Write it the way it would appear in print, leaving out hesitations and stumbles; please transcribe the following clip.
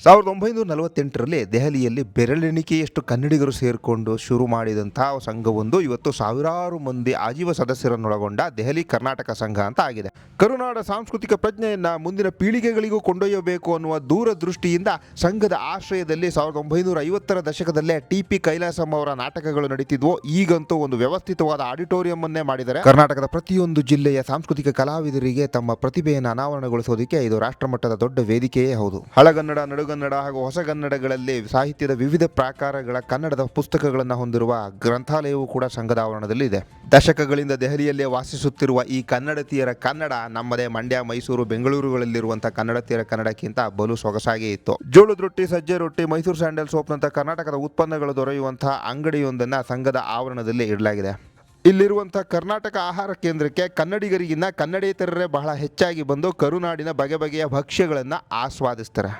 1948ರಲ್ಲಿ ದೆಹಲಿಯಲ್ಲಿ ಬೆರಳೆಣಿಕೆಯಷ್ಟು ಕನ್ನಡಿಗರು ಸೇರಿಕೊಂಡು ಶುರು ಮಾಡಿದಂತಹ ಸಂಘವೊಂದು ಇವತ್ತು ಸಾವಿರಾರು ಮಂದಿ ಆಜೀವ ಸದಸ್ಯರನ್ನೊಳಗೊಂಡ ದೆಹಲಿ ಕರ್ನಾಟಕ ಸಂಘ ಅಂತ ಆಗಿದೆ. ಕರುನಾಡ ಸಾಂಸ್ಕೃತಿಕ ಪ್ರಜ್ಞೆಯನ್ನ ಮುಂದಿನ ಪೀಳಿಗೆಗಳಿಗೂ ಕೊಂಡೊಯ್ಯಬೇಕು ಅನ್ನುವ ದೂರದೃಷ್ಟಿಯಿಂದ ಸಂಘದ ಆಶ್ರಯದಲ್ಲಿ 1950ರ ದಶಕದಲ್ಲೇ ಟಿ.ಪಿ. ಕೈಲಾಸಂ ಅವರ ನಾಟಕಗಳು ನಡೀತಿದ್ವು. ಈಗಂತೂ ಒಂದು ವ್ಯವಸ್ಥಿತವಾದ ಆಡಿಟೋರಿಯಂ ಅನ್ನೇ ಮಾಡಿದ್ದಾರೆ. ಕರ್ನಾಟಕದ ಪ್ರತಿಯೊಂದು ಜಿಲ್ಲೆಯ ಸಾಂಸ್ಕೃತಿಕ ಕಲಾವಿದರಿಗೆ ತಮ್ಮ ಪ್ರತಿಭೆಯನ್ನು ಅನಾವರಣಗೊಳಿಸೋದಕ್ಕೆ ಇದು ರಾಷ್ಟ್ರಮಟ್ಟದ ದೊಡ್ಡ ವೇದಿಕೆಯೇ ಹೌದು. ಹಳಗನ್ನಡ, ನಡುಗನ್ನಡ ಹಾಗೂ ಹೊಸಗನ್ನಡಗಳಲ್ಲಿ ಸಾಹಿತ್ಯದ ವಿವಿಧ ಪ್ರಕಾರಗಳ ಕನ್ನಡದ ಪುಸ್ತಕಗಳನ್ನು ಹೊಂದಿರುವ ಗ್ರಂಥಾಲಯವೂ ಕೂಡ ಸಂಘದ ಆವರಣದಲ್ಲಿ ಇದೆ. ದಶಕಗಳಿಂದ ದೆಹಲಿಯಲ್ಲೇ ವಾಸಿಸುತ್ತಿರುವ ಈ ಕನ್ನಡತಿಯರ ಕನ್ನಡ ನಮ್ಮದೇ ಮಂಡ್ಯ, ಮೈಸೂರು, ಬೆಂಗಳೂರುಗಳಲ್ಲಿರುವಂತಹ ಕನ್ನಡತಿಯರ ಕನ್ನಡಕ್ಕಿಂತ ಬಲು ಸೊಗಸಾಗಿ ಇತ್ತು. ಜೋಳದ ರೊಟ್ಟಿ, ಸಜ್ಜೆ ರೊಟ್ಟಿ, ಮೈಸೂರು ಸ್ಯಾಂಡಲ್ ಸೋಪ್ನಂಥ ಕರ್ನಾಟಕದ ಉತ್ಪನ್ನಗಳು ದೊರೆಯುವಂತಹ ಅಂಗಡಿಯೊಂದನ್ನು ಸಂಘದ ಆವರಣದಲ್ಲಿ ಇಡಲಾಗಿದೆ. ಇಲ್ಲಿರುವಂತಹ ಕರ್ನಾಟಕ ಆಹಾರ ಕೇಂದ್ರಕ್ಕೆ ಕನ್ನಡಿಗರಿಗಿನ್ನ ಕನ್ನಡೇತರರೇ ಬಹಳ ಹೆಚ್ಚಾಗಿ ಬಂದು ಕರುನಾಡಿನ ಬಗೆ ಬಗೆಯ ಭಕ್ಷ್ಯಗಳನ್ನು ಆಸ್ವಾದಿಸ್ತಾರೆ.